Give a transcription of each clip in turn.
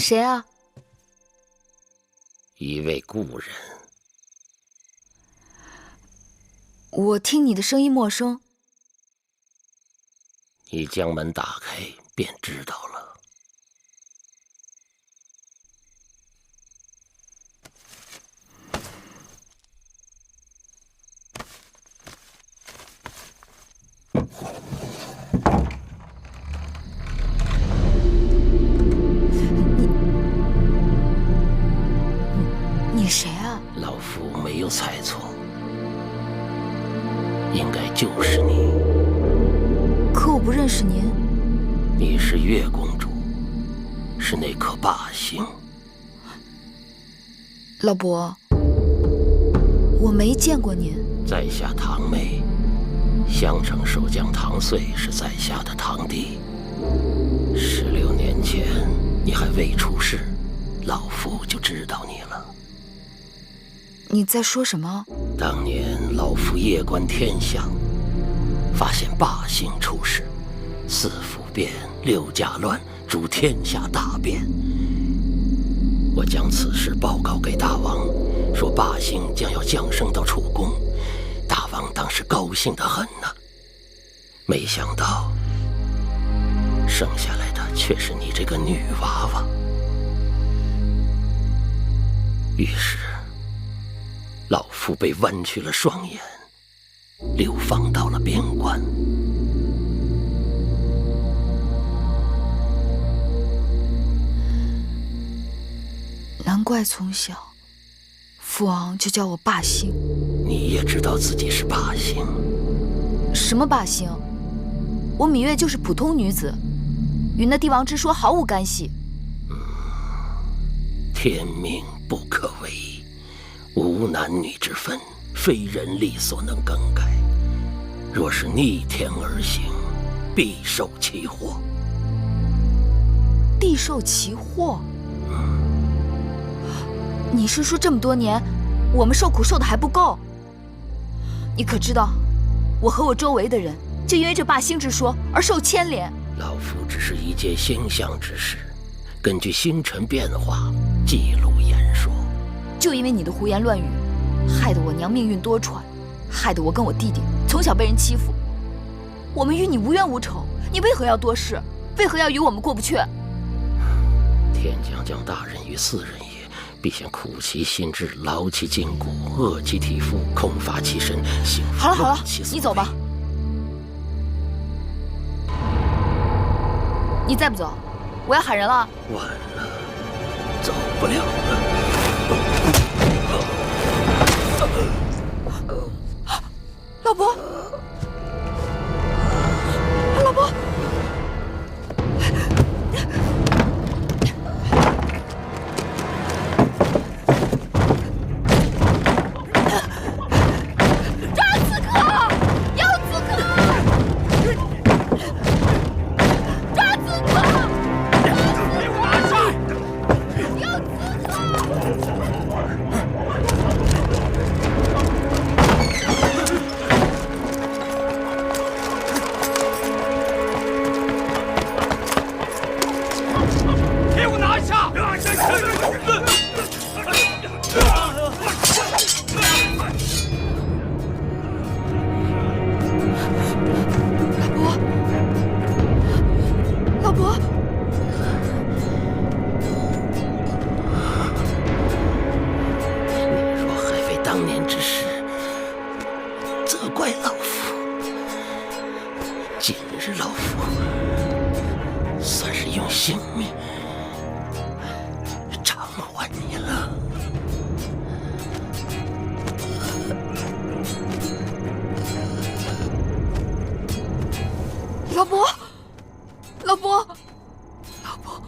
谁啊？一位故人。我听你的声音陌生。你将门打开，便知道了。你谁啊？老夫没有猜错，应该就是你。可我不认识您。你是月公主，是那颗霸星。老伯，我没见过您。在下堂妹，襄城守将唐遂是在下的堂弟。16年前你还未出世，老夫就知道你了。你在说什么？当年老夫夜观天象，发现霸星出世，4府变，6甲乱，主天下大变。我将此事报告给大王，说霸星将要降生到楚宫。大王当时高兴得很呐，没想到生下来的却是你这个女娃娃。于是老夫被剜去了双眼，流放到了边关。难怪从小父王就叫我霸星。你也知道自己是霸星？什么霸星？我芈月就是普通女子，与那帝王之说毫无干系。天命不可违，无男女之分，非人力所能更改。若是逆天而行，必受其祸。必受其祸？你是说这么多年，我们受苦受的还不够？你可知道，我和我周围的人就因为这霸星之说而受牵连。老夫只是一介星象之士，根据星辰变化记录言说。就因为你的胡言乱语，害得我娘命运多舛，害得我跟我弟弟从小被人欺负。我们与你无冤无仇，你为何要多事？为何要与我们过不去？天将降大任于斯人也，必先苦其心志，劳其筋骨，饿其体肤，空乏其身，幸福好了好了，其所你走吧。你再不走，我要喊人了。晚了，走不了了。老伯，老伯。今日老夫算是用性命偿还你了。老伯，老伯，老伯。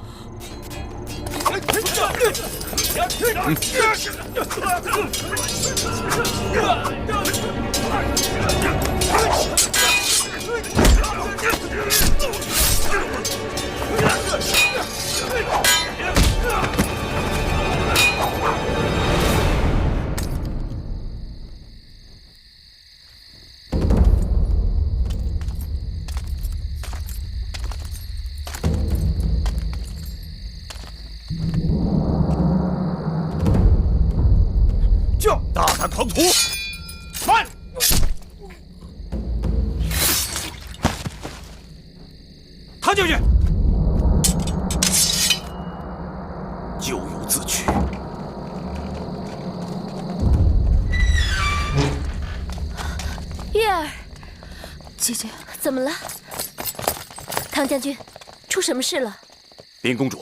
驾！大胆狂徒！慢！踏进去！咎由自取。月儿，姐姐，怎么了？唐将军，出什么事了？林公主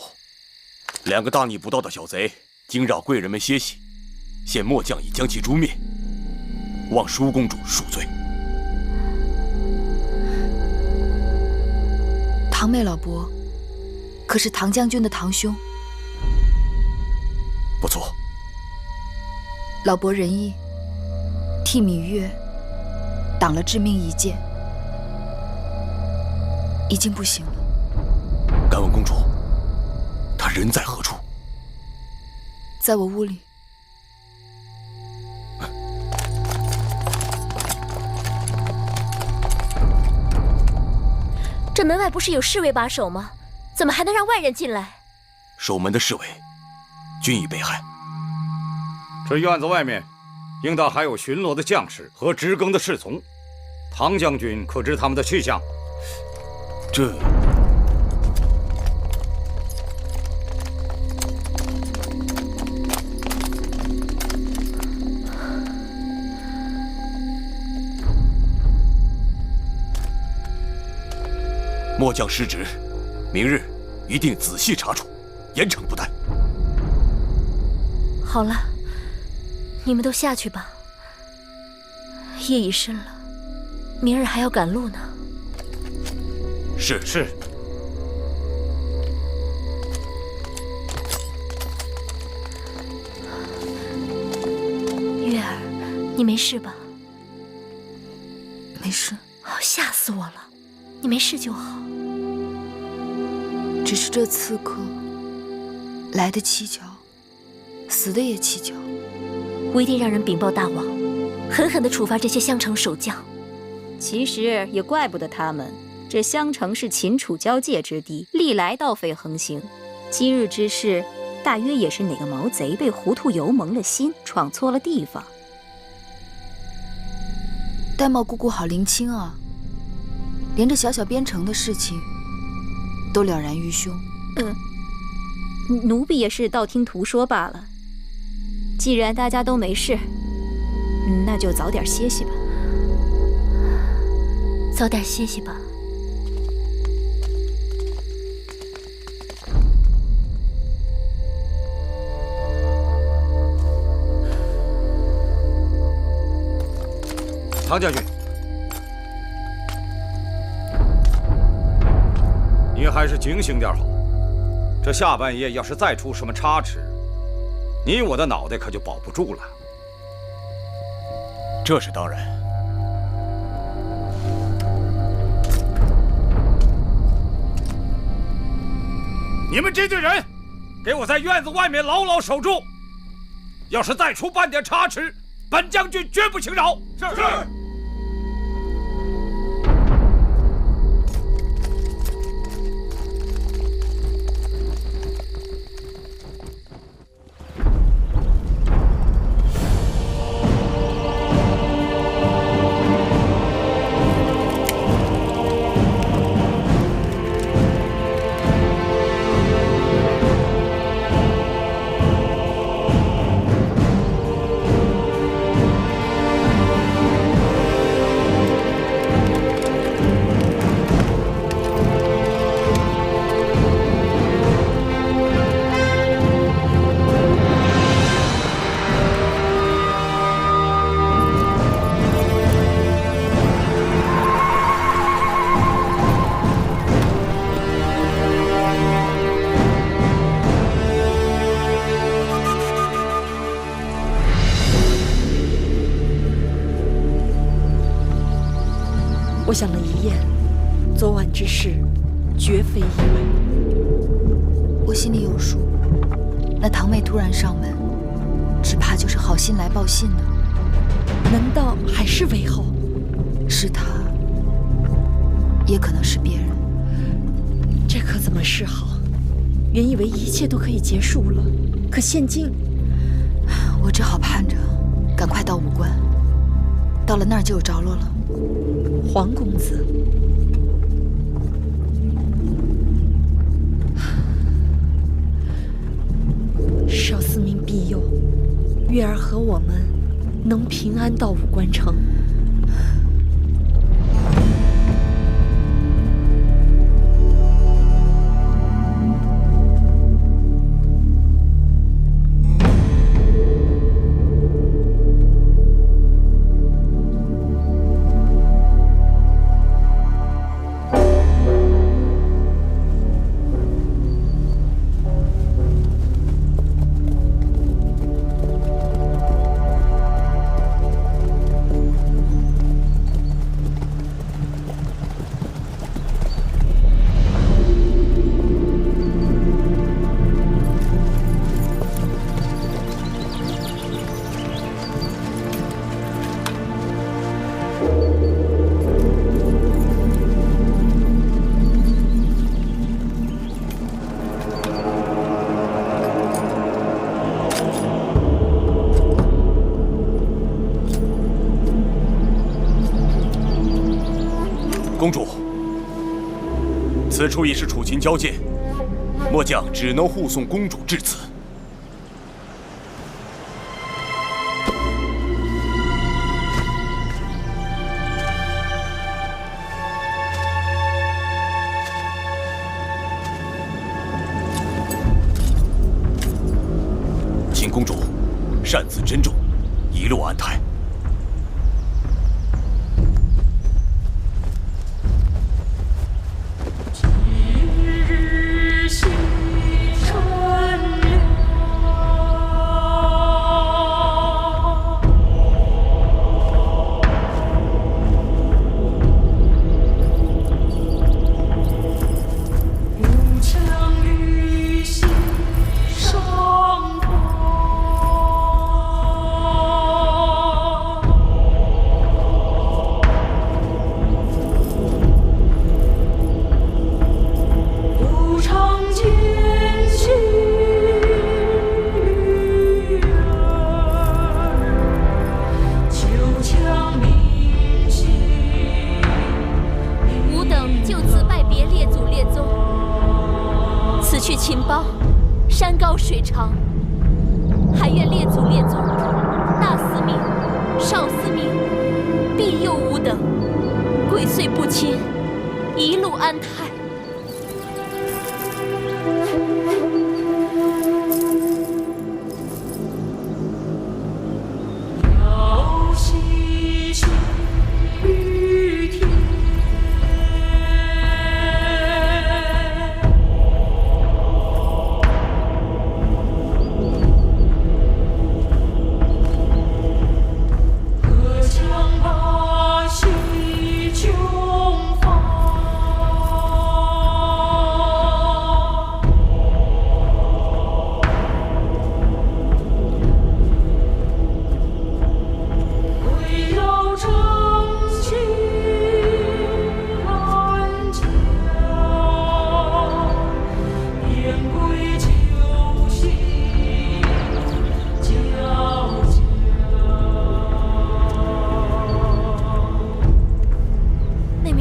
，2个大逆不道的小贼惊扰贵人们歇息，现末将已将其诛灭，望舒公主恕罪。堂妹老伯，可是唐将军的堂兄？不错。老伯仁义，替芈月挡了致命一剑，已经不行了。敢问公主，他人在何处？在我屋里。这门外不是有侍卫把守吗？怎么还能让外人进来？守门的侍卫均已被害。这院子外面应当还有巡逻的将士和值更的侍从，唐将军可知他们的去向？这末将失职，明日一定仔细查处，严惩不贷。好了，你们都下去吧。夜已深了，明日还要赶路呢。是。月儿，你没事吧？没事，哦，吓死我了！你没事就好。只是这刺客来得蹊跷，死的也蹊跷。我一定让人禀报大王，狠狠地处罚这些襄城守将。其实也怪不得他们，这襄城是秦楚交界之地，历来盗匪横行。今日之事，大约也是哪个毛贼被糊涂油蒙了心，闯错了地方。玳瑁姑姑好灵清啊，连这小小边城的事情都了然于胸。奴婢也是道听途说罢了。既然大家都没事，那就早点歇息吧。早点歇息吧。唐将军，你还是警醒点好。这下半夜要是再出什么差池，你我的脑袋可就保不住了。这是当然。你们这队人，给我在院子外面牢牢守住。要是再出半点差池，本将军绝不轻饶。是。我想了一夜，昨晚之事绝非意外。我心里有数，那堂妹突然上门，只怕就是好心来报信呢。难道还是韦后？是他，也可能是别人。这可怎么是好？原以为一切都可以结束了，可现今，我只好盼着赶快到武关，到了那儿就有着落了。黄公子，少司命庇佑，月儿和我们能平安到武关城。公主，此处已是楚秦交界，末将只能护送公主至此。请公主擅自珍重，一路安泰。山高水长，还愿列祖列宗、大司命、少司命庇佑吾等，鬼祟不侵，一路安泰。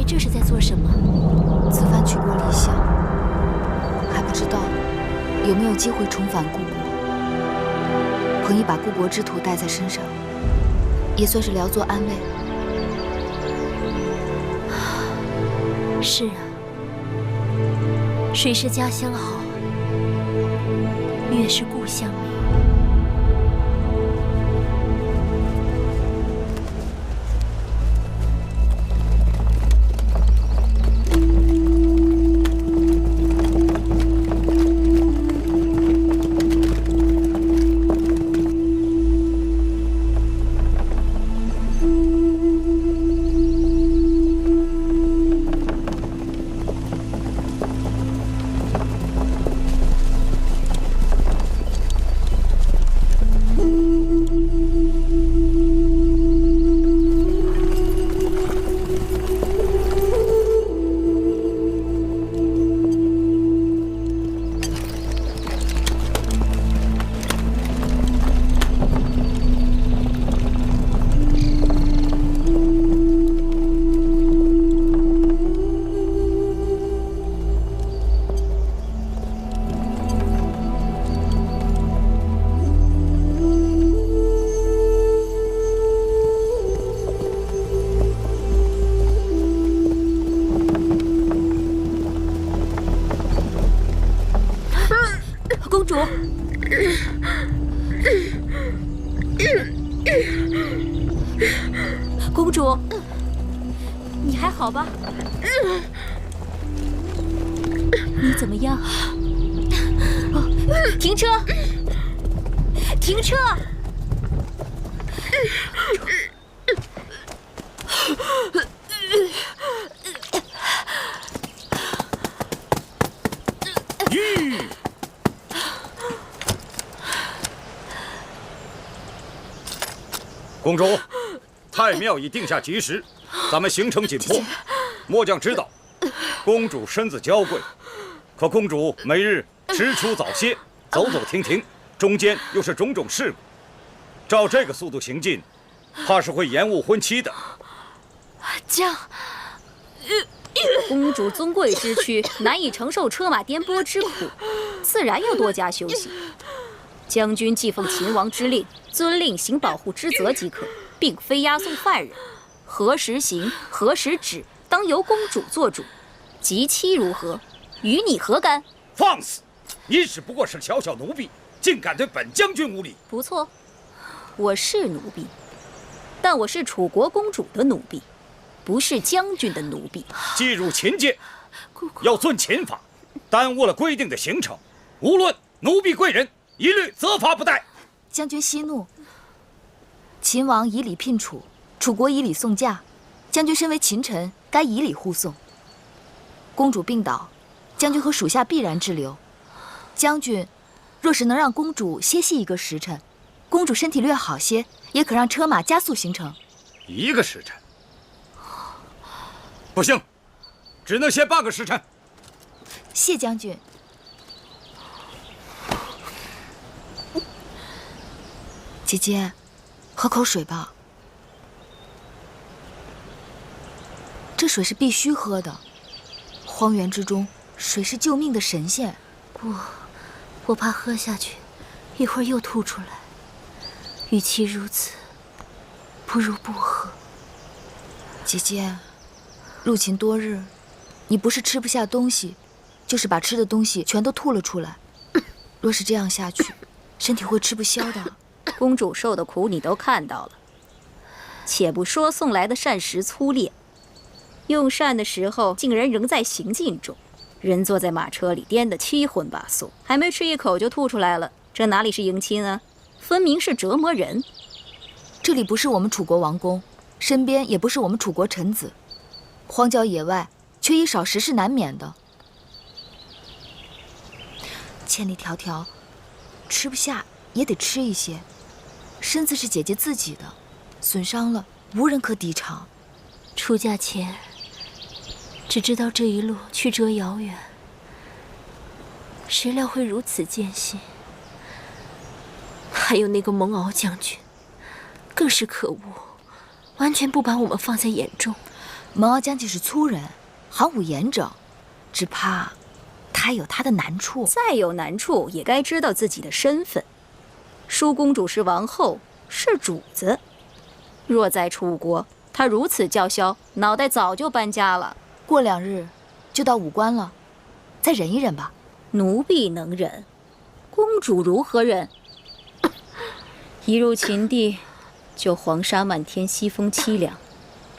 这是在做什么？此番去过离乡，还不知道有没有机会重返故国。彭姨把故国之土带在身上，也算是聊作安慰。是啊，谁是家乡好，月是故乡美。公主，公主，你还好吧？你怎么样？停车！停车！公主，太庙已定下吉时，咱们行程紧迫。末将知道，公主身子娇贵，可公主每日吃出早歇，走走停停，中间又是种种事故，照这个速度行进，怕是会延误婚期的。将，公主尊贵之躯，难以承受车马颠簸之苦，自然要多加休息。将军既奉秦王之令，遵令行保护之责即可，并非押送犯人。何时行，何时止，当由公主做主。及期如何，与你何干？放肆！你只不过是小小奴婢，竟敢对本将军无礼！不错，我是奴婢，但我是楚国公主的奴婢，不是将军的奴婢。既入秦界，要遵秦法，耽误了规定的行程，无论奴婢贵人，一律责罚不贷。将军息怒。秦王以礼聘楚，楚国以礼送嫁，将军身为秦臣，该以礼护送。公主病倒，将军和属下必然滞留。将军若是能让公主歇息1个时辰，公主身体略好些，也可让车马加速行程。1个时辰，不行，只能歇半个时辰。谢将军。姐姐，喝口水吧。这水是必须喝的。荒原之中，水是救命的神仙。不，我怕喝下去，一会儿又吐出来。与其如此，不如不喝。姐姐，入秦多日，你不是吃不下东西，就是把吃的东西全都吐了出来。若是这样下去，身体会吃不消的。公主受的苦你都看到了，且不说送来的膳食粗劣，用膳的时候竟然仍在行进中，人坐在马车里颠得七荤八素，还没吃一口就吐出来了，这哪里是迎亲啊，分明是折磨人。这里不是我们楚国王宫，身边也不是我们楚国臣子，荒郊野外，缺衣少食是难免的。千里迢迢，吃不下也得吃一些。身子是姐姐自己的，损伤了无人可抵偿。出嫁前，只知道这一路曲折遥远，谁料会如此艰辛。还有那个蒙敖将军，更是可恶，完全不把我们放在眼中。蒙敖将军是粗人，行武严整，只怕他有他的难处。再有难处，也该知道自己的身份。舒公主是王后，是主子。若在楚国，她如此叫嚣，脑袋早就搬家了。过2日就到武关了，再忍一忍吧。奴婢能忍，公主如何忍？一入秦地，就黄沙漫天，西风凄凉，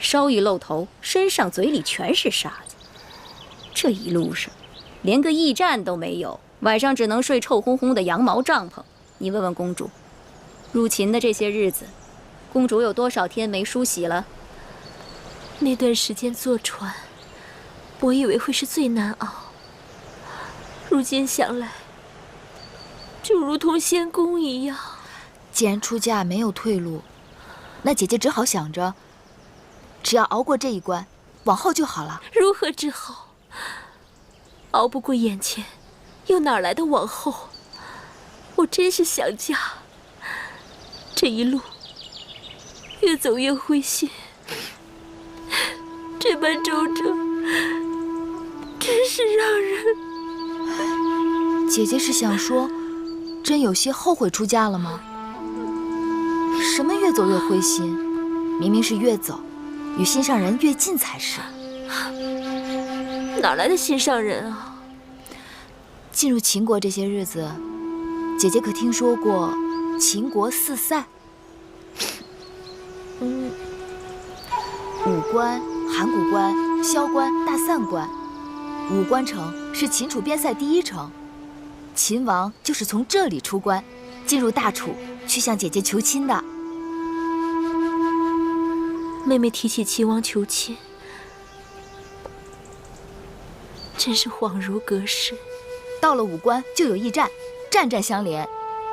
稍一露头，身上嘴里全是沙子。这一路上，连个驿站都没有，晚上只能睡臭烘烘的羊毛帐篷。你问问公主，入秦的这些日子，公主有多少天没梳洗了？那段时间坐船，我以为会是最难熬，如今想来，就如同仙宫一样。既然出嫁没有退路，那姐姐只好想着，只要熬过这一关，往后就好了。如何之好？熬不过眼前，又哪来的往后？我真是想家，这一路越走越灰心，这般周折，真是让人……姐姐是想说，真有些后悔出嫁了吗？什么越走越灰心？明明是越走，与心上人越近才是。哪来的心上人啊？进入秦国这些日子，姐姐可听说过秦国4塞？武关、函谷关、萧关、大散关。武关城是秦楚边塞第1城，秦王就是从这里出关，进入大楚，去向姐姐求亲的。妹妹提起秦王求亲，真是恍如隔世。到了武关就有驿站，站站相连，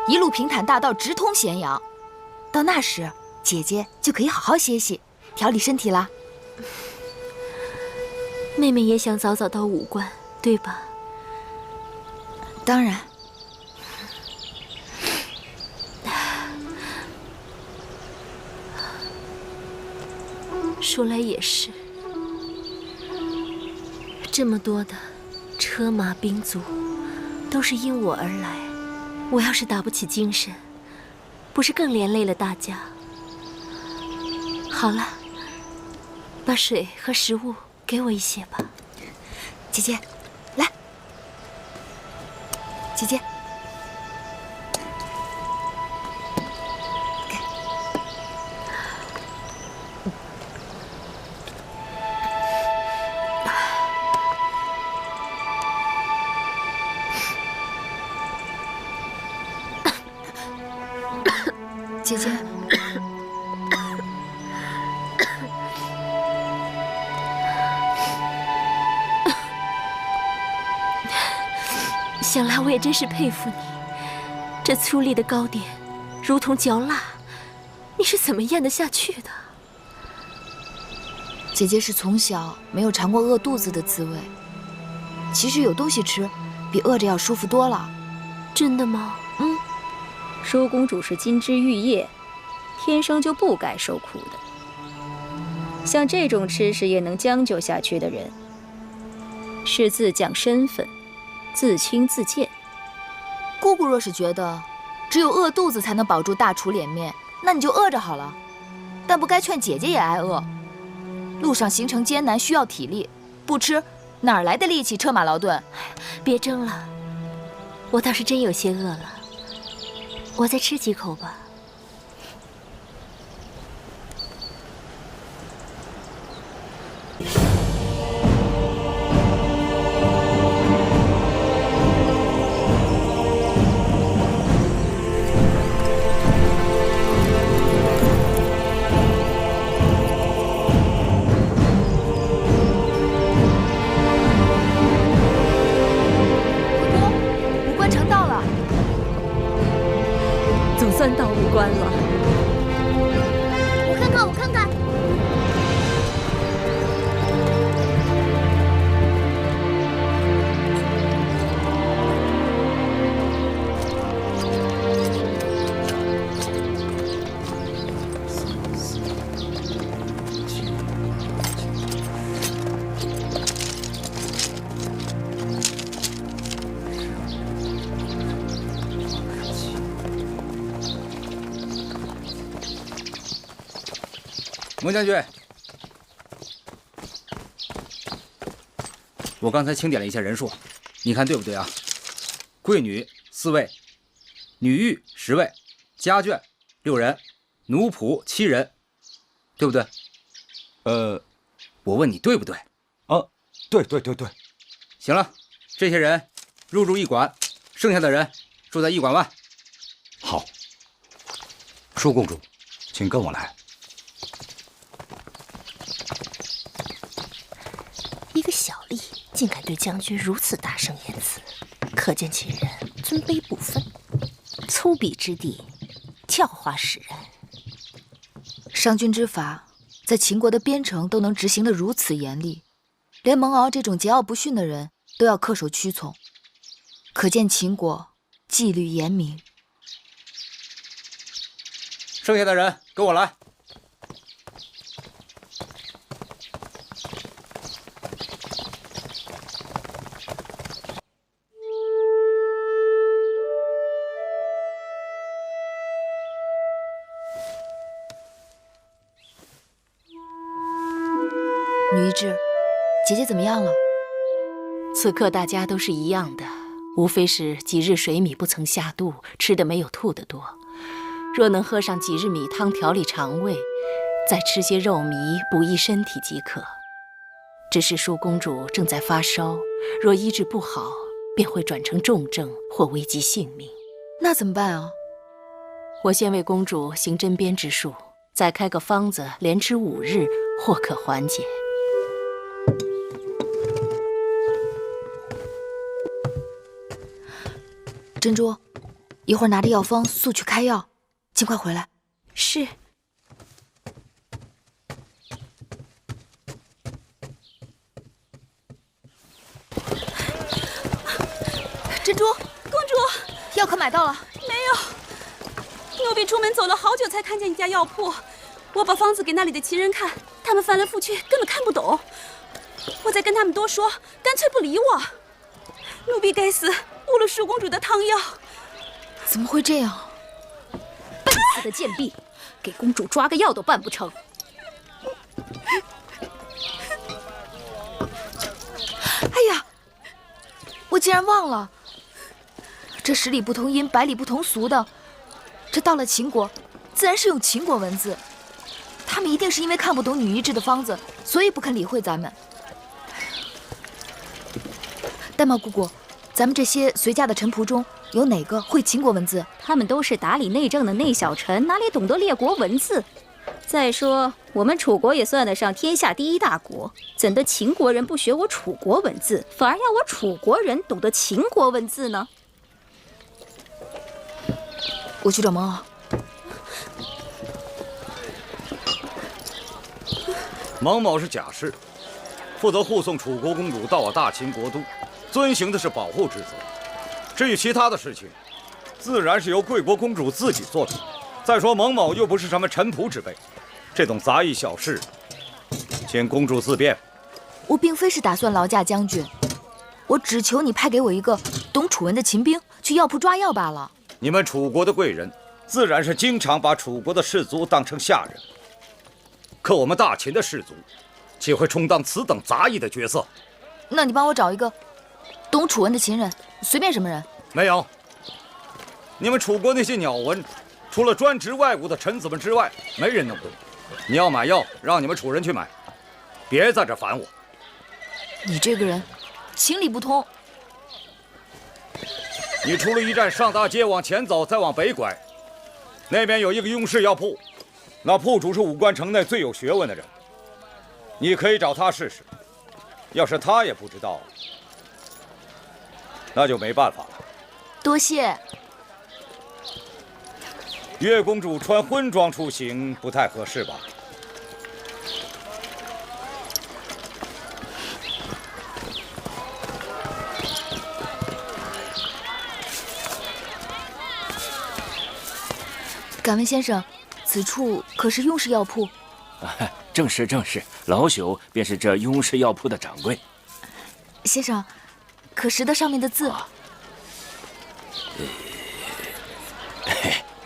一路平坦大道直通咸阳。到那时，姐姐就可以好好歇息，调理身体啦。妹妹也想早早到武关，对吧？当然。说来也是，这么多的车马兵卒，都是因我而来。我要是打不起精神，不是更连累了大家？好了，把水和食物给我一些吧。姐姐，来，姐姐。姐姐，想来我也真是佩服你，这粗粝的糕点，如同嚼蜡，你是怎么咽得下去的？姐姐是从小没有尝过饿肚子的滋味，其实有东西吃，比饿着要舒服多了。真的吗？舒公主是金枝玉叶，天生就不该受苦的。像这种吃食也能将就下去的人，是自降身份，自轻自贱。姑姑若是觉得只有饿肚子才能保住大楚脸面，那你就饿着好了。但不该劝姐姐也挨饿。路上行程艰难，需要体力，不吃哪儿来的力气车马劳顿？别争了，我倒是真有些饿了。我再吃几口吧。武关城到了。总算到武关了。我看看，我看看。蒙将军，我刚才清点了一下人数，你看对不对啊？贵女4位，女御10位，家眷6人，奴仆7人，对不对？我问你对不对？对。行了，这些人入住驿馆，剩下的人住在驿馆外。好，舒公主，请跟我来。一个小吏竟敢对将军如此大声言辞，可见其人尊卑不分，粗鄙之地，教化世人。商君之法，在秦国的边城都能执行得如此严厉，连蒙敖这种桀骜不驯的人都要恪守屈从，可见秦国纪律严明。剩下的人跟我来。女一志，姐姐怎么样了？此刻大家都是一样的，无非是几日水米不曾下肚，吃的没有吐的多。若能喝上几日米汤调理肠胃，再吃些肉糜补益身体即可。只是淑公主正在发烧，若医治不好，便会转成重症或危及性命。那怎么办啊？我先为公主行针砭之术，再开个方子，连吃5日，或可缓解。珍珠，一会儿拿着药方速去开药，尽快回来。是。珍珠，公主，药可买到了？没有，奴婢出门走了好久才看见一家药铺。我把方子给那里的旗人看，他们翻来覆去根本看不懂。我再跟他们多说，干脆不理我。奴婢该死，误了淑公主的汤药。怎么会这样？笨死的贱婢，给公主抓个药都办不成。哎呀，我竟然忘了，这十里不同音，百里不同俗的，这到了秦国，自然是用秦国文字。他们一定是因为看不懂女医制的方子，所以不肯理会咱们。玳瑁姑姑，咱们这些随驾的臣仆中，有哪个会秦国文字？他们都是打理内政的内小臣，哪里懂得列国文字？再说，我们楚国也算得上天下第一大国，怎的秦国人不学我楚国文字，反而要我楚国人懂得秦国文字呢？我去找蒙骜。蒙某是甲士，负责护送楚国公主到我大秦国都，遵行的是保护之责。至于其他的事情，自然是由贵国公主自己做主。再说蒙某又不是什么臣仆之辈，这种杂役小事，请公主自便。我并非是打算劳驾将军，我只求你派给我一个懂楚文的秦兵，去药铺抓药罢了。你们楚国的贵人，自然是经常把楚国的士卒当成下人。可我们大秦的士卒，岂会充当此等杂役的角色？那你帮我找一个懂楚文的秦人，随便什么人。没有。你们楚国那些鸟文，除了专职外务的臣子们之外，没人能懂。你要买药，让你们楚人去买，别在这烦我。你这个人，情理不通。你出了驿站，上大街往前走，再往北拐，那边有一个雍氏药铺，那铺主是武关城内最有学问的人，你可以找他试试。要是他也不知道，那就没办法了。多谢。月公主穿婚装出行不太合适吧？敢问先生，此处可是雍氏药铺？正是正是，老朽便是这雍氏药铺的掌柜。先生，可识得上面的字？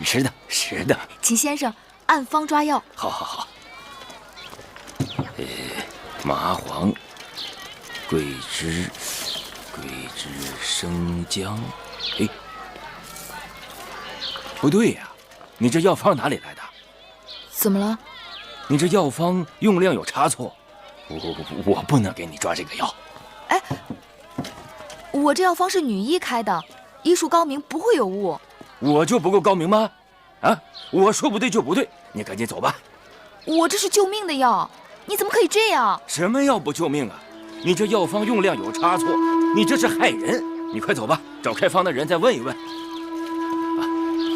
识得识得。请先生按方抓药。好好好。麻黄、桂枝、生姜。哎，不对呀，你这药方哪里来的？怎么了？你这药方用量有差错，我不能给你抓这个药。哎，我这药方是女医开的，医术高明，不会有误。我就不够高明吗？啊，我说不对就不对，你赶紧走吧。我这是救命的药，你怎么可以这样？什么药不救命啊？你这药方用量有差错，你这是害人。你快走吧，找开方的人再问一问。啊，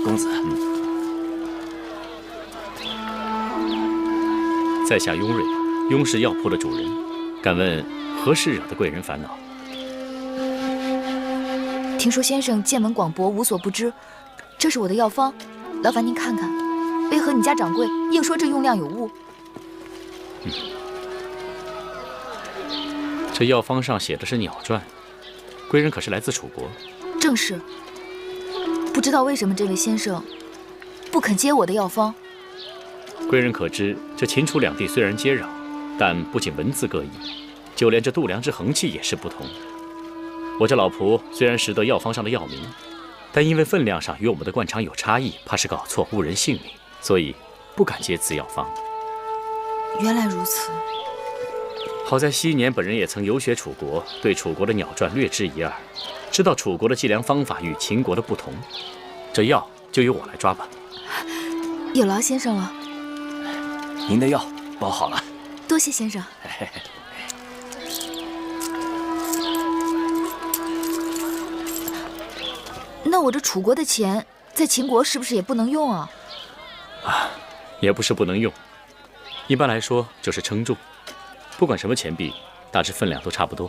公子。在下雍瑞，雍氏药铺的主人，敢问何事惹得贵人烦恼？听说先生见闻广博，无所不知，这是我的药方，劳烦您看看，为何你家掌柜硬说这用量有误？这药方上写的是鸟传，贵人可是来自楚国？正是。不知道为什么这位先生不肯接我的药方。贵人可知，这秦楚两地虽然接壤，但不仅文字各异，就连这度量之衡器也是不同。我这老仆虽然识得药方上的药名，但因为分量上与我们的惯常有差异，怕是搞错误人性命，所以不敢接此药方。原来如此。好在昔年本人也曾游学楚国，对楚国的鸟传略知一二，知道楚国的计量方法与秦国的不同。这药就由我来抓吧。有劳先生了。您的药包好了。多谢先生。那我这楚国的钱在秦国是不是也不能用啊？也不是不能用，一般来说就是称重。不管什么钱币，大致分量都差不多。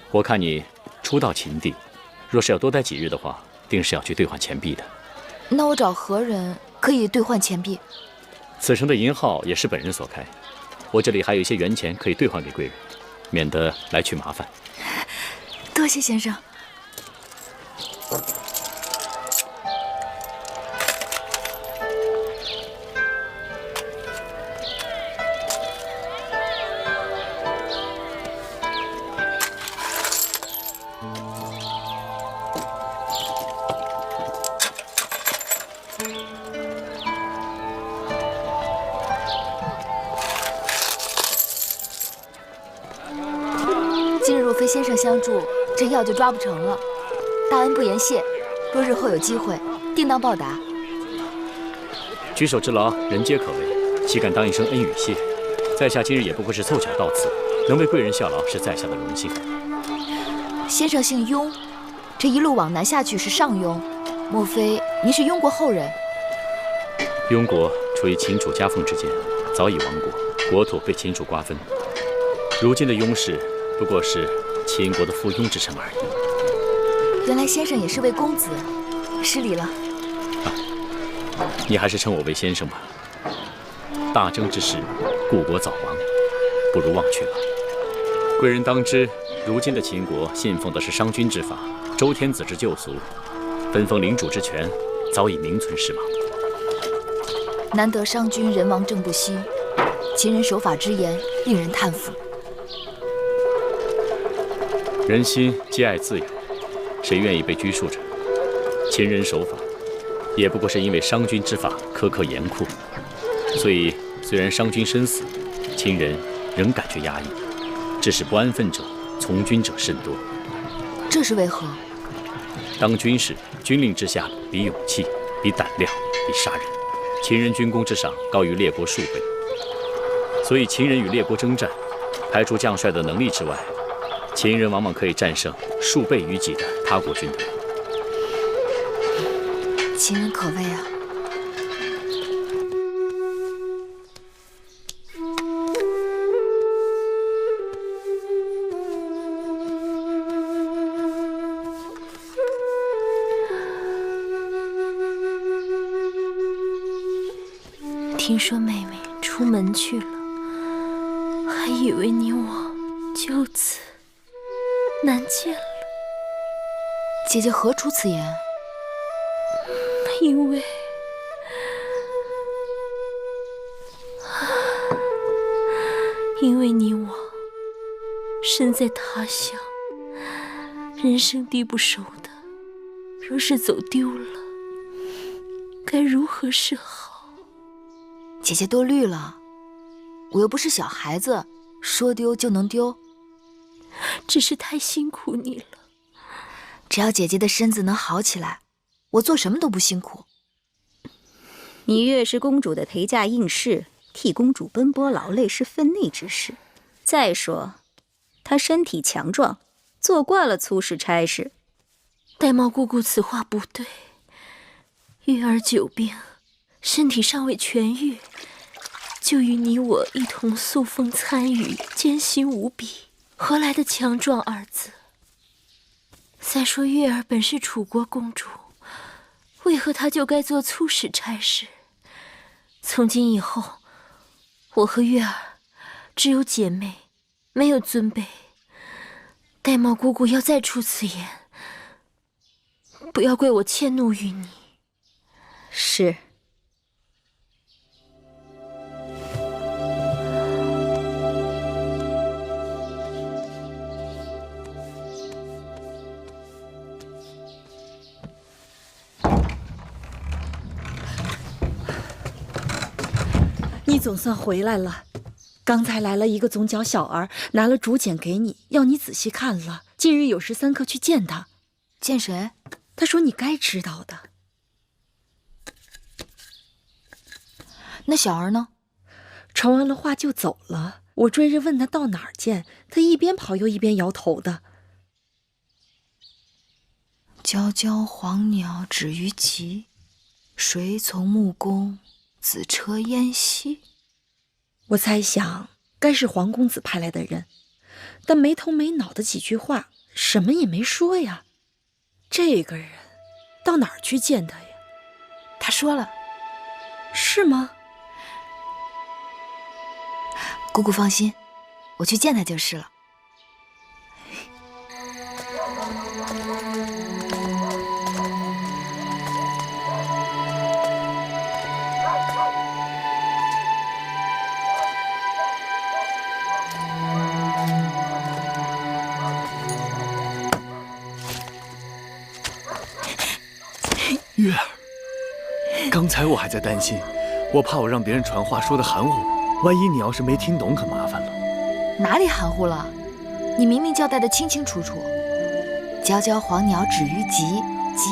我看你初到秦地，若是要多待几日的话，定是要去兑换钱币的。那我找何人可以兑换钱币？此城的银号也是本人所开，我这里还有一些元钱可以兑换给贵人，免得来去麻烦。多谢先生。今日若非先生相助，这药就抓不成了。大恩不言谢，若日后有机会，定当报答。举手之劳，人皆可为，岂敢当一声恩与谢？在下今日也不过是凑巧到此，能为贵人效劳，是在下的荣幸。先生姓雍，这一路往南下去是上庸，莫非您是庸国后人？庸国处于秦楚夹缝之间，早已亡国，国土被秦楚瓜分。如今的雍氏不过是秦国的附庸之臣而已。原来先生也是位公子，失礼了。你还是称我为先生吧。大征之时，故国早亡，不如忘却吧。贵人当知，如今的秦国信奉的是商君之法，周天子之旧俗，分封领主之权早已名存实亡。难得商君人亡政不息，秦人守法之严令人叹服。人心皆爱自由，谁愿意被拘束着？秦人守法，也不过是因为商君之法苛刻严酷，所以虽然商君身死，秦人仍感觉压抑，致使不安分者、从军者甚多。这是为何？当军事，军令之下比勇气，比胆量，比杀人。秦人军功之上高于列国数倍，所以秦人与列国征战，排除将帅的能力之外，秦人往往可以战胜数倍于己的他国军队。秦人可畏啊！听说妹妹出门去了，还以为你我就此难见了。姐姐何出此言？因为你我身在他乡，人生地不熟的，若是走丢了，该如何是好？姐姐多虑了，我又不是小孩子，说丢就能丢。只是太辛苦你了。只要姐姐的身子能好起来，我做什么都不辛苦。你越是公主的陪嫁应试，替公主奔波劳累是分内之事。再说，她身体强壮，做惯了粗事差事。玳瑁姑姑此话不对，月儿久病，身体尚未痊愈，就与你我一同素风参与，艰辛无比，何来的强壮二字？再说月儿本是楚国公主，为何她就该做粗使差事？从今以后，我和月儿只有姐妹，没有尊卑。玳瑁姑姑要再出此言，不要怪我迁怒于你。是。总算回来了。刚才来了一个总角小儿，拿了竹简给你，要你仔细看了。近日有时3刻去见他。见谁？他说你该知道的。那小儿呢？传完了话就走了。我追着问他到哪儿见，他一边跑又一边摇头的。皎皎黄鸟止于棘，谁从木工子车烟兮。我猜想该是黄公子派来的人，但没头没脑的几句话，什么也没说呀。这个人到哪儿去见他呀？他说了。是吗？姑姑放心，我去见他就是了。月儿，刚才我还在担心，我怕我让别人传话说的含糊，万一你要是没听懂，可麻烦了。哪里含糊了？你明明交代的清清楚楚。皎皎黄鸟止于棘，棘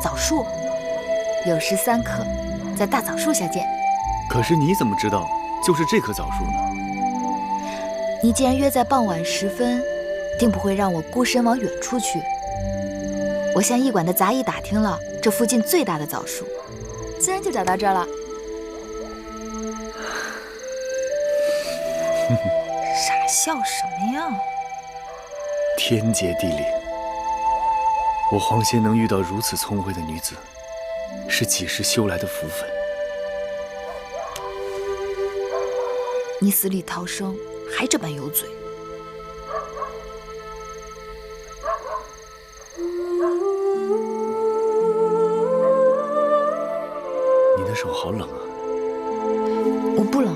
枣树，有时3刻，在大枣树下见。可是你怎么知道就是这棵枣树呢？你既然约在傍晚时分，定不会让我孤身往远处去。我向驿馆的杂役打听了这附近最大的枣树，自然就找到这儿了。傻笑什么呀？天结地灵，我黄仙能遇到如此聪慧的女子，是几世修来的福分。你死里逃生，还这般有嘴。你的手好冷啊。我不冷。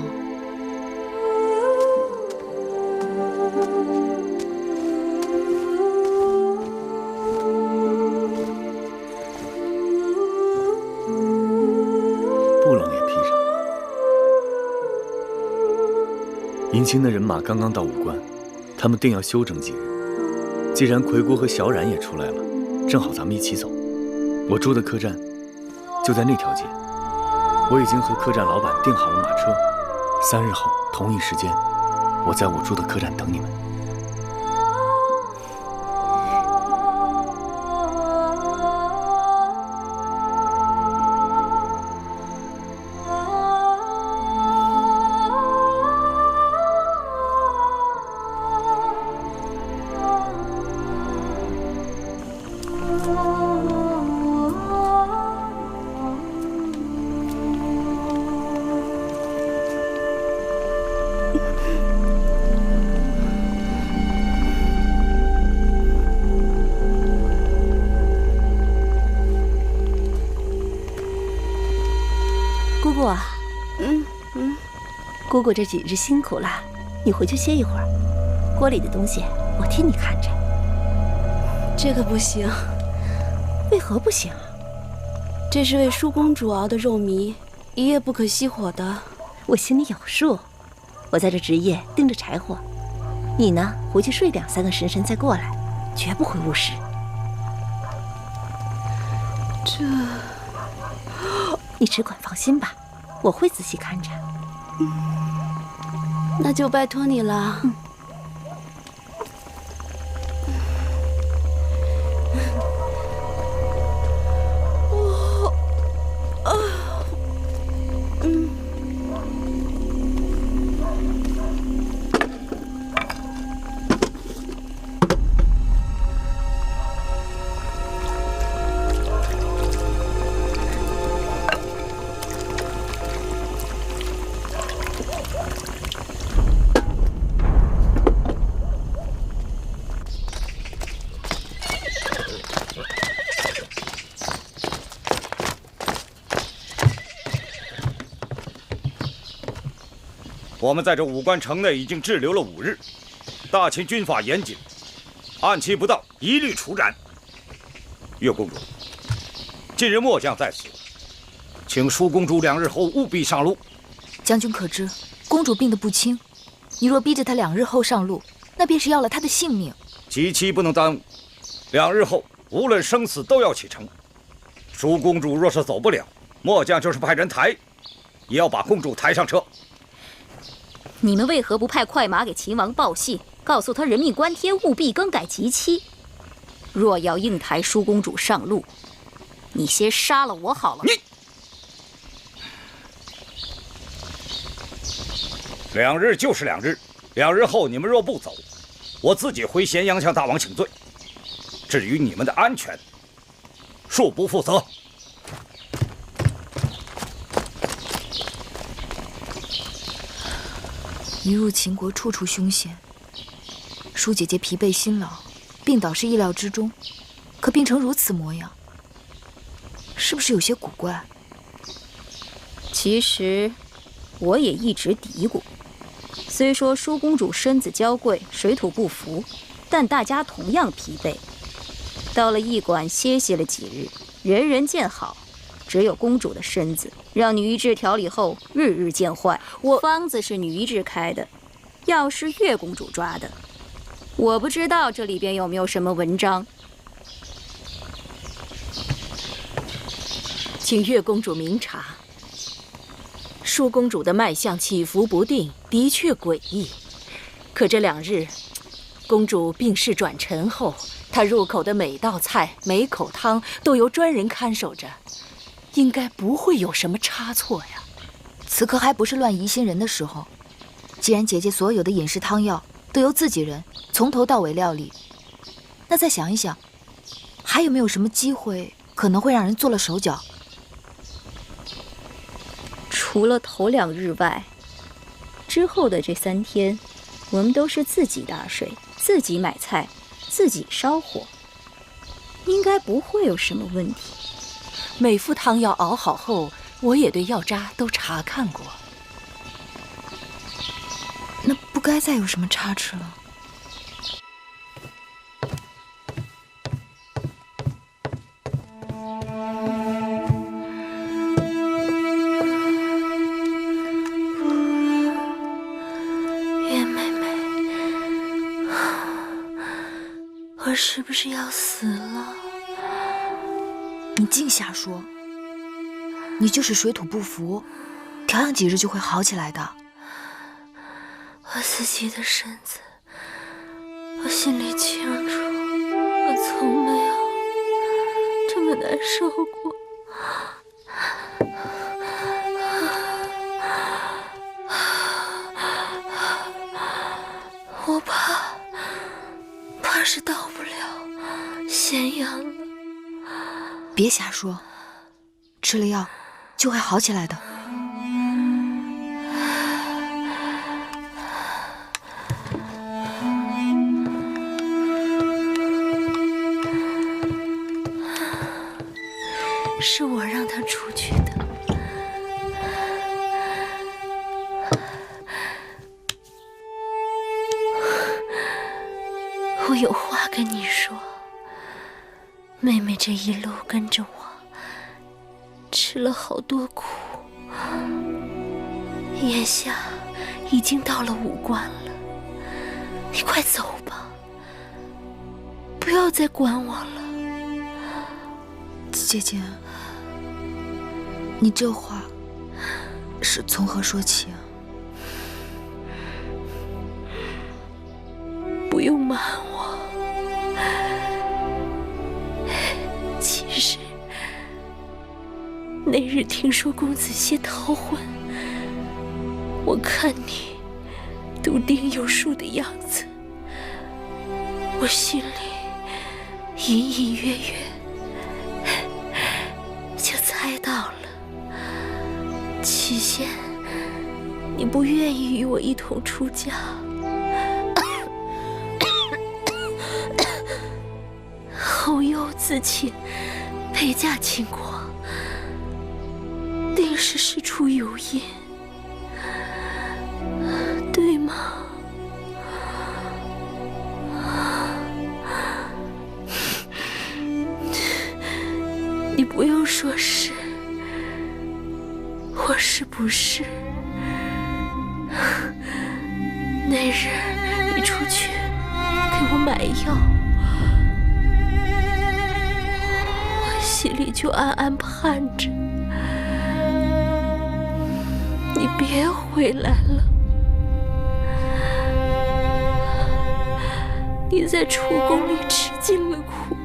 不冷也披上。迎亲的人马刚刚到武关，他们定要休整几日。既然奎国和小冉也出来了，正好咱们一起走。我住的客栈就在那条街。我已经和客栈老板订好了马车，3日后同一时间，我在我住的客栈等你们。姑姑啊，姑姑这几日辛苦了，你回去歇一会儿。锅里的东西我替你看着。这个不行。为何不行？这是为舒公主熬的肉糜，一夜不可熄火的。我心里有数，我在这值夜盯着柴火，你呢回去睡2、3个时辰再过来，绝不会误事。这，你只管放心吧，我会仔细看着。那就拜托你了。我们在这武关城内已经滞留了5日，大秦军法严谨，按期不到一律处斩。月公主，近日末将在此，请舒公主2日后务必上路，将军可知，公主病得不轻，你若逼着她2日后上路，那便是要了她的性命。吉期不能耽误，2日后无论生死都要启程。舒公主若是走不了，末将就是派人抬，也要把公主抬上车。你们为何不派快马给秦王报信，告诉他人命关天，务必更改吉期？若要硬抬舒公主上路，你先杀了我好了。你2日就是2日，2日后你们若不走，我自己回咸阳向大王请罪。至于你们的安全，恕不负责。一入秦国，处处凶险。舒姐姐疲惫辛劳，病倒是意料之中，可病成如此模样，是不是有些古怪？其实，我也一直嘀咕。虽说舒公主身子娇贵，水土不服，但大家同样疲惫。到了驿馆歇息了几日，人人见好，只有公主的身子，让女医治调理后日日见坏。方子是女医治开的，药是月公主抓的。我不知道这里边有没有什么文章，请月公主明察。舒公主的脉象起伏不定，的确诡异。可这2日，公主病势转沉后，她入口的每道菜、每口汤都由专人看守着，应该不会有什么差错呀。此刻还不是乱疑心人的时候。既然姐姐所有的饮食汤药都由自己人从头到尾料理，那再想一想，还有没有什么机会可能会让人做了手脚？除了头2日外，之后的这3天，我们都是自己打水，自己买菜，自己烧火，应该不会有什么问题。每副汤药熬好后，我也对药渣都查看过。那不该再有什么差池了。我是不是要死了？你净瞎说！你就是水土不服，调养几日就会好起来的。我自己的身子，我心里清楚，我从没有这么难受过。我怕是到不了咸阳了。别瞎说，吃了药就会好起来的。是我让他出去的。我有话跟你说，妹妹这一路跟着我，吃了好多苦，眼下已经到了5关了，你快走吧，不要再管我了。姐姐，你这话是从何说起啊？不用瞒我，其实那日听说公子谢逃婚，我看你笃定有数的样子，我心里隐隐约约就猜到了。起先你不愿意与我一同出家，后又自请陪嫁秦国，定是事出有因，对吗？你不用说是或是不是，那日你出去给我买药，我心里就暗暗盼着你别回来了。你在楚宫里吃尽了苦，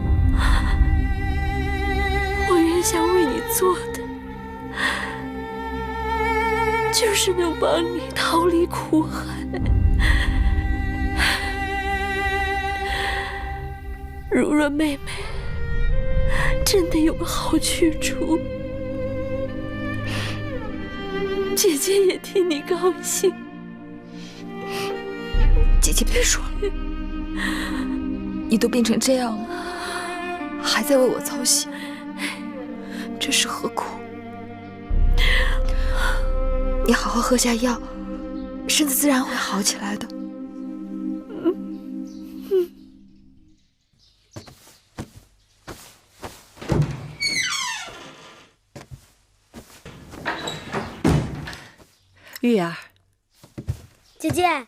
我原想为你做的就是能帮你逃离苦海。如若妹妹真的有个好去处，姐姐也替你高兴。姐姐别说了，你都病成这样了，还在为我操心，这是何苦？你好好喝下药，身子自然会好起来的。玉儿，姐姐，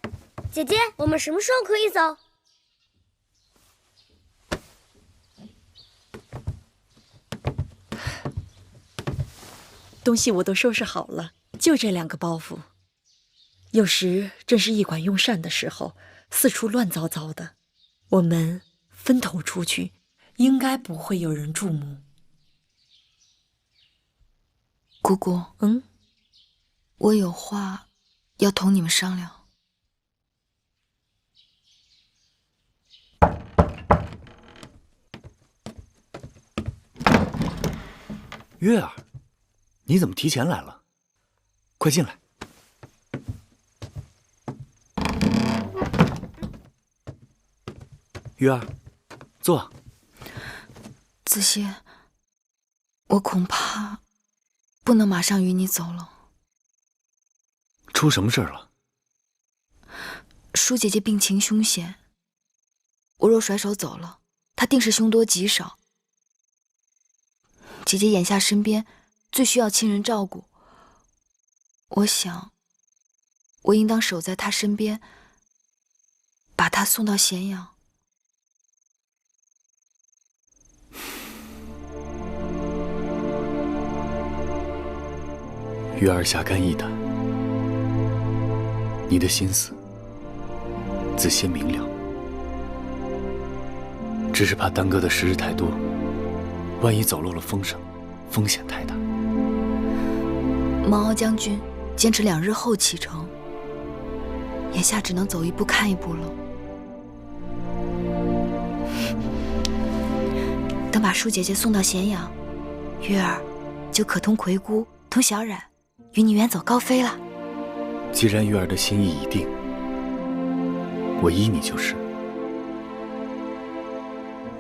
姐姐，我们什么时候可以走？东西我都收拾好了，就这2个包袱。有时正是一管用膳的时候，四处乱糟糟的，我们分头出去，应该不会有人注目。姑姑，我有话要同你们商量。月儿，你怎么提前来了？快进来。月儿，坐。子歇，我恐怕不能马上与你走了。出什么事儿了？舒姐姐病情凶险，我若甩手走了，她定是凶多吉少。姐姐眼下身边最需要亲人照顾，我想，我应当守在她身边，把她送到咸阳。月儿侠肝义胆，你的心思子歇明了，只是怕耽搁的时日太多，万一走漏了风声，风险太大。毛敖将军坚持2日后启程，眼下只能走一步看一步了。等把舒姐姐送到咸阳，月儿就可同葵姑、同小冉与你远走高飞了。既然月儿的心意已定，我依你就是。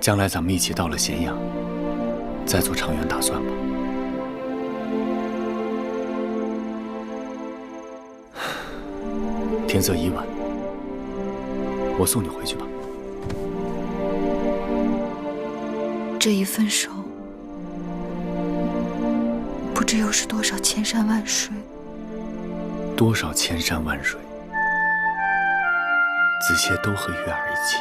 将来咱们一起到了咸阳，再做长远打算吧。天色已晚，我送你回去吧。这一分手，不知又是多少千山万水。多少千山万水，子歇都和月儿一起。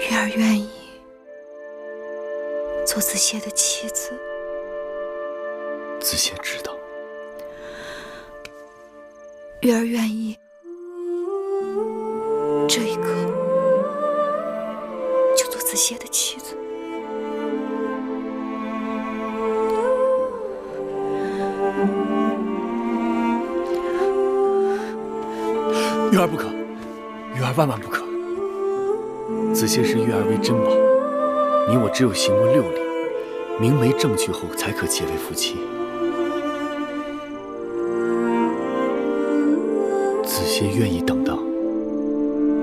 月儿愿意做子歇的妻子。子歇知道。月儿愿意这一刻就做子歇的妻子。月儿不可，月儿万万不可。子歇视月儿为珍宝，你我只有行过6礼，明媒正娶后，才可结为夫妻。子歇愿意等到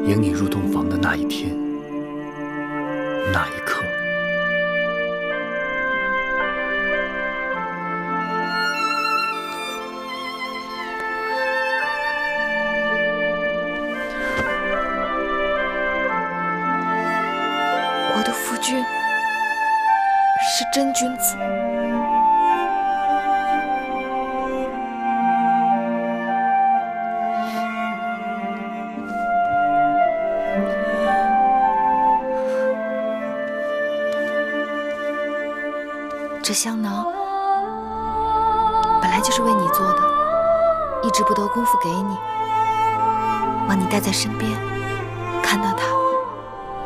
迎你入洞房的那一天，那一刻。君是真君子。这香囊本来就是为你做的，一直不得功夫给你，望你带在身边，看到它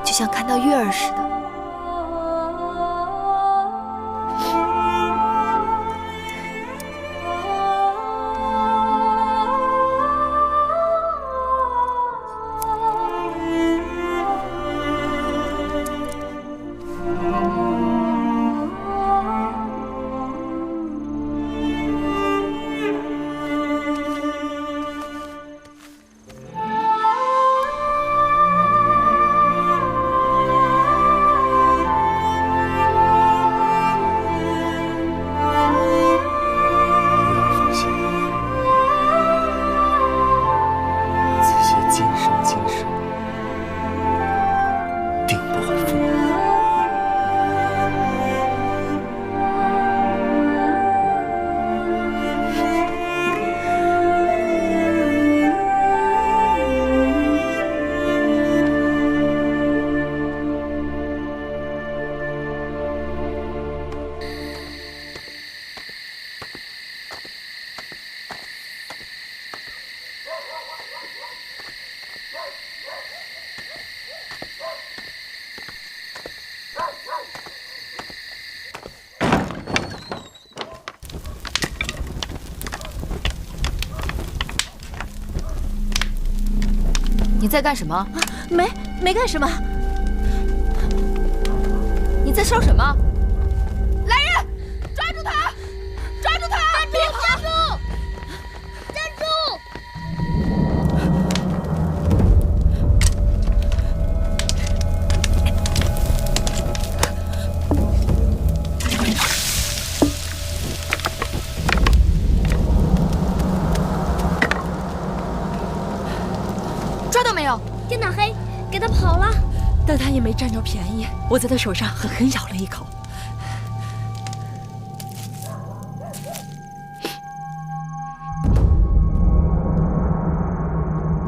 就像看到月儿似的。你在干什么？没干什么。你在烧什么？来人，抓住他！抓住他！别跑！站住！抓到没有？天打黑，给他跑了。但他也没占着便宜，我在他手上狠狠咬了一口。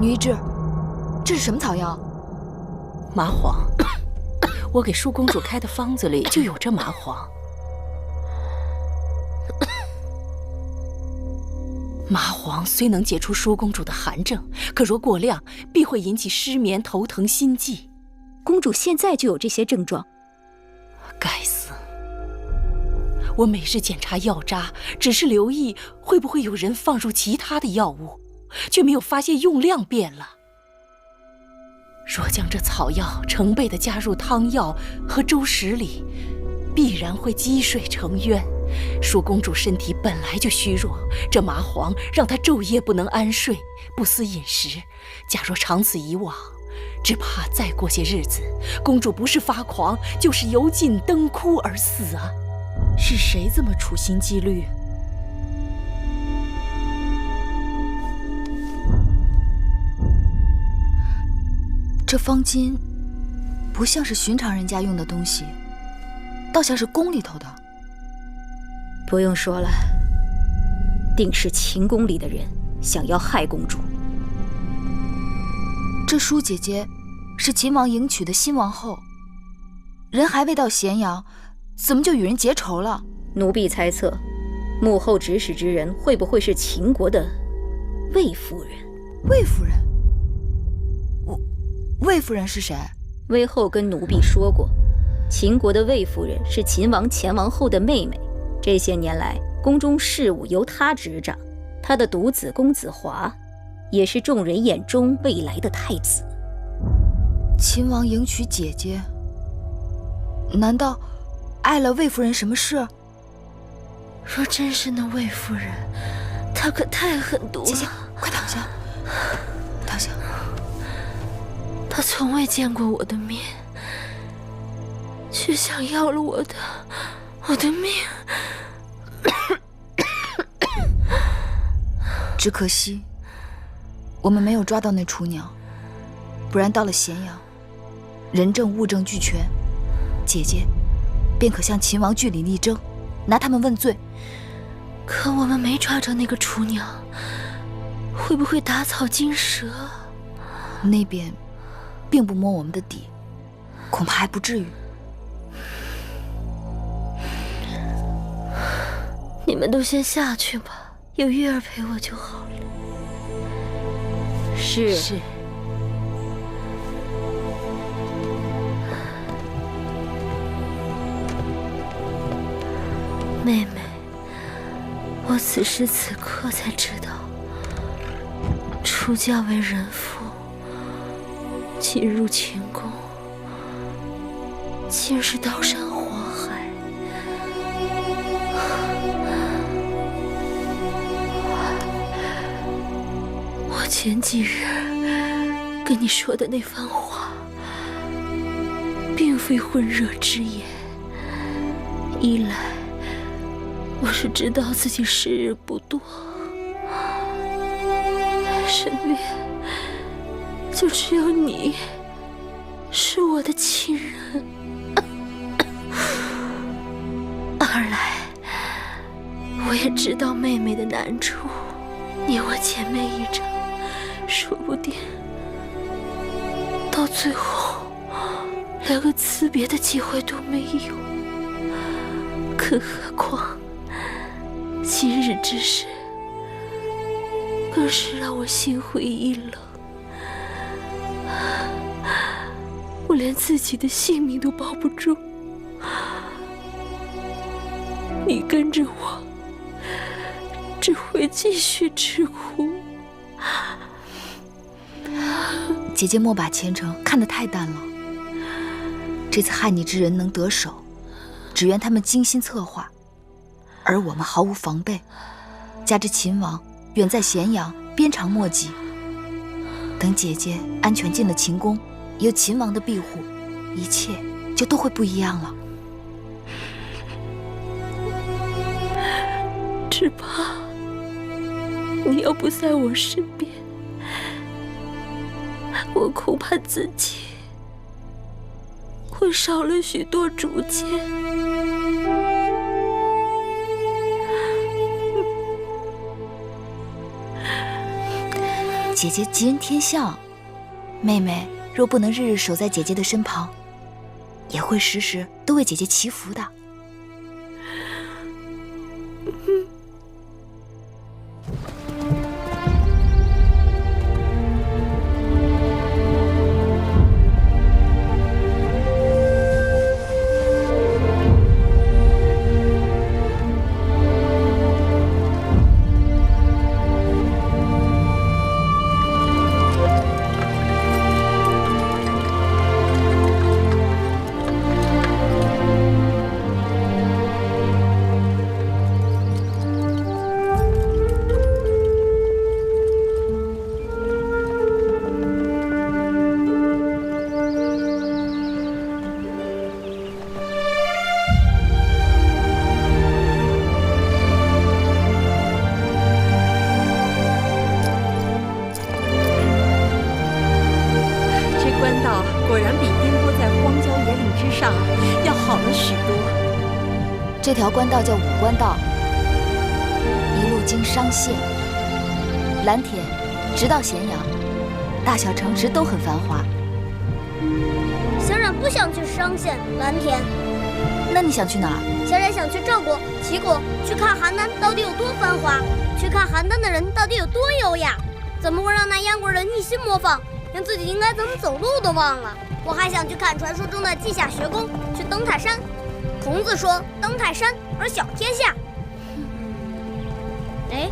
女医治，这是什么草药？麻黄。我给舒公主开的方子里就有这麻黄。麻黄虽能解除舒公主的寒症，可若过量，必会引起失眠、头疼、心悸。公主现在就有这些症状。该死！我每日检查药渣，只是留意会不会有人放入其他的药物，却没有发现用量变了。若将这草药成倍地加入汤药和粥食里，必然会积水成渊。舒公主身体本来就虚弱，这麻黄让她昼夜不能安睡，不思饮食。假若长此以往，只怕再过些日子，公主不是发狂，就是油尽灯枯而死啊！是谁这么处心积虑？这方巾不像是寻常人家用的东西，倒像是宫里头的。不用说了，定是秦宫里的人想要害公主。这舒姐姐是秦王迎娶的新王后，人还未到咸阳，怎么就与人结仇了？奴婢猜测，幕后指使之人会不会是秦国的魏夫人？魏夫人？魏夫人是谁？魏后跟奴婢说过，秦国的魏夫人是秦王前王后的妹妹。这些年来，宫中事务由她执掌，她的独子公子华，也是众人眼中未来的太子。秦王迎娶姐姐，难道碍了魏夫人什么事？若真是那魏夫人，她可太狠毒了。姐姐，快躺下，躺下。她从未见过我的面，却想要了我的命。只可惜，我们没有抓到那厨娘，不然到了咸阳，人证物证俱全，姐姐便可向秦王据理力争，拿他们问罪。可我们没抓着那个厨娘，会不会打草惊蛇？那边并不摸我们的底，恐怕还不至于。你们都先下去吧，有月儿陪我就好了。是。妹妹，我此时此刻才知道，出嫁为人妇，进入秦宫，竟是刀山火海。我前几日跟你说的那番话，并非混热之言。一来，我是知道自己时日不多，身边就只有你是我的亲人。二来，我也知道妹妹的难处，你我姐妹一场，说不定到最后连个辞别的机会都没有。更何况今日之事，更是让我心灰意冷。我连自己的性命都保不住，你跟着我，只会继续吃苦。姐姐莫把前程看得太淡了。这次害你之人能得手，只愿他们精心策划，而我们毫无防备，加之秦王远在咸阳，鞭长莫及。等姐姐安全进了秦宫，有秦王的庇护，一切就都会不一样了。只怕你要不在我身边，我恐怕自己会少了许多主见。姐姐吉人天相，妹妹若不能日日守在姐姐的身旁，也会时时都为姐姐祈福的。这条官道叫武官道，一路经商县、蓝田，直到咸阳，大小城池都很繁华。小冉不想去商县、蓝田，那你想去哪儿？小冉想去赵国、齐国，去看邯郸到底有多繁华，去看邯郸的人到底有多优雅。怎么会让那燕国人一心模仿，连自己应该怎么走路都忘了？我还想去看传说中的稷下学宫，去登泰山。孔子说：“登泰山而小天下。”哎，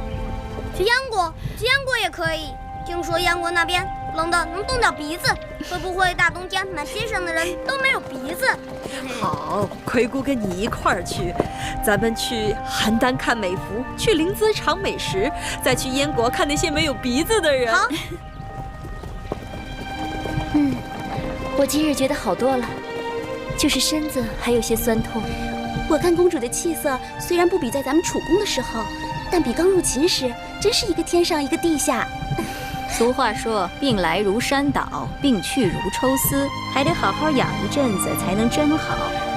去燕国，去燕国也可以。听说燕国那边冷的能冻掉鼻子，会不会大冬天满街上的人都没有鼻子？好，葵姑跟你一块儿去，咱们去邯郸看美服，去临淄尝美食，再去燕国看那些没有鼻子的人。好。我今日觉得好多了。就是身子还有些酸痛。我看公主的气色虽然不比在咱们楚宫的时候，但比刚入秦时真是一个天上一个地下。俗话说，病来如山倒，病去如抽丝，还得好好养一阵子才能真好。